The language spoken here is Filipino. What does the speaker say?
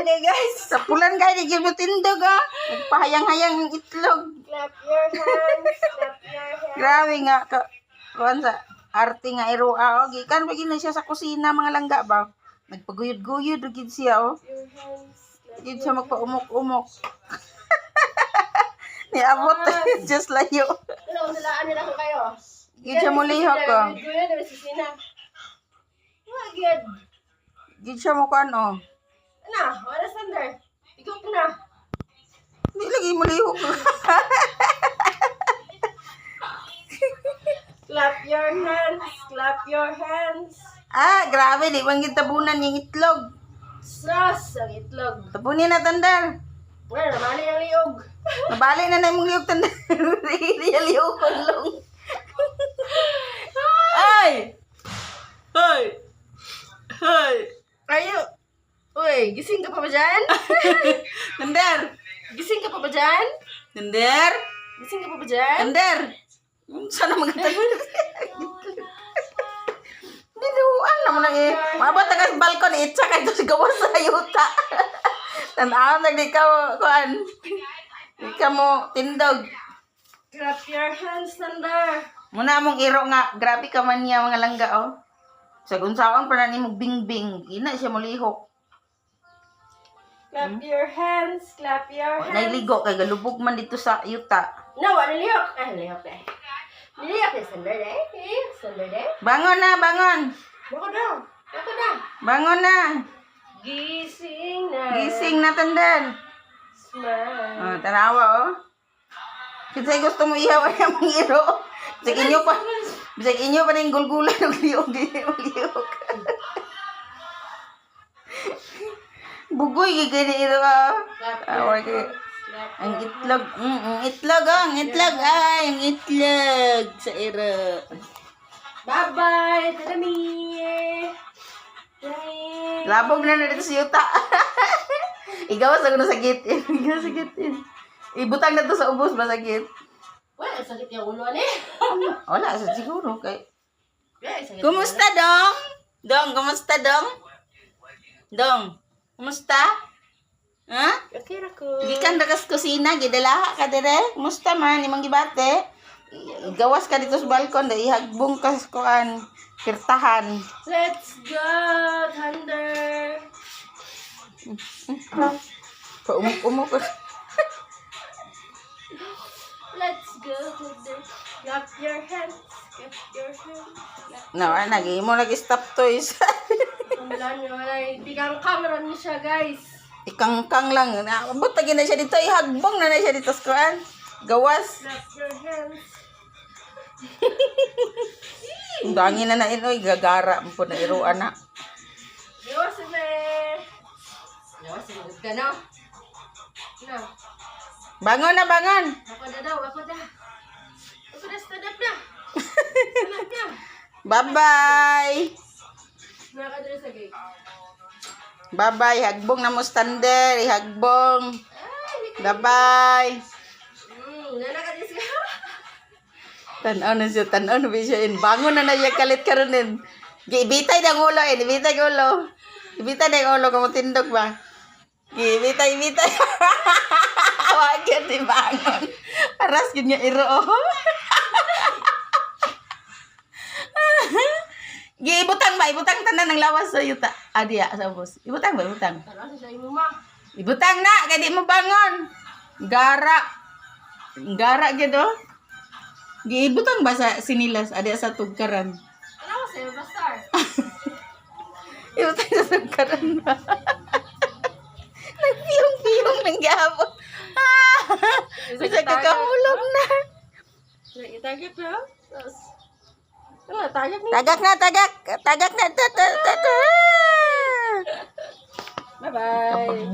gani guys. Sa pulan guys, di mo tindog ah. Nagpahayang-hayang ang itlog. Clap your hands. Clap your hands. Grabe nga. Kuhan sa arte nga iroa. Oh. Gikan pa na siya sa kusina mga langga ba. Nagpaguyod-guyod gid siya oh. Your hands. Gid siya magpaumok-umok. Niabot just layo. Ano, nalaan nila ko kayo. Gid siya mulihok ko. Guya na sa sina. Wag yun. Gid siya mo kuan oh. Ano, wala standard. Ikaw na. Di lagi mulihok. Clap your hands. Clap your hands. Ah, grabe di bang gid tabunan yung itlog. Sus, ang itlog. Tapunin na tandar. Wala, namali ang liog. Nabali na na imong lihok tandar. Real lihok konlong. Ay! Hoy! Hoy! Ayo. Uy, gising ka pa ba dyan? Tandar! Gising ka pa ba dyan? Tandar! Gising ka pa ba dyan? Tandar! Sana maganda. Dinuan naman na eh. Mabot tagas balkon, itsa ka ito si gawas sa yuta. Tanaw na di ka, kuan. Di ka mo tindog. Clap your hands, Thunder. Muna mong iro nga, grabe ka man niya mga langga oh. Sa gunsaon pa na ni mo bingbing, ina siya mulihok. Clap your hands, clap your hands. Nailigo kay galubog man dito sa yuta. No, ano liyok? Ah, liyok eh. Liyok eh, Thunder eh. Thunder eh. Bangon na, bangon. Bako daw. Bako daw. Bangon na. Gising na. Gising na tandaan. Smile. Oh, tanawa oh. Kasi gusto mo ihaw ay mong iro. Bisag inyo pa. Bisag inyo pa rin gulgulan ng liyog. Bugoy gigay iro ah. Ang itlog. Itlog oh. Ang itlog ay. Ang itlog sa iro. Bye-bye. Tadami. Labog na na dito sa yuta. Igawas ako na sakit. Igawas sakit. Ibutang na to sa ubos ba sakit? Wala, sakit yung ulo ni. Wala, siguro. Kay... Sakit Kumusta, Dong? Dong, kumusta, Dong? Dong, kumusta? Ha? Okay, ako. Gikan dakas kusina, gidala ka dire. Kumusta man, imong gibate? Gawas ka dito sa balkon, dahil ihagbong ka sa kuan, kirtahan. Let's go, Thunder. Paumok-umok. Let's go, Thunder. Clap your hands. Clap your hands. No, nagi mo nag-stop toys. Wala nyo, wala. Bigang camera niyo siya, guys. Ikangkang lang. Abot na siya dito, ihagbong na siya dito sa kuan. Gawas. Clap your hands. Ang dangin na inoy, gagara mo po na iruan na. Yawas na eh. Yawas na ka, no? No. Bangon na, bangon! Ako na daw, ako na. Ako na, stand up na. Stand up na. Bye-bye! Nakadala sa gate. Bye-bye, hagbong na mo stander, ihagbong. Bye-bye! Nanakadala sa gate. Tanaw na siya, tanaw na siya. Bangon na na siya, kalit ka rin din. Ibitay ng ulo, ibitay ng ulo. Ibitay ng ulo, kamutindog ba? Ibitay. Wag yan, di bangon. Aras yun niya iro. Ibutang tanan ng lawas sa yuta. Adiya, sa bus. Ibutang ba, ibutang? Tara sa imo ma. Ibutang na, kaya di mo bangon. Gara gito. Ibutang ba sa sinilas? Adiya sa tugkaran. Ano ko sa'yo, Bastar? Ibutang sa tugkaran ba? Nagpiyong-piyong ng gabon. Bisa kakahulog na. Itagak na. Wala, tagak na. Tagak na. Tagak na. Bye-bye.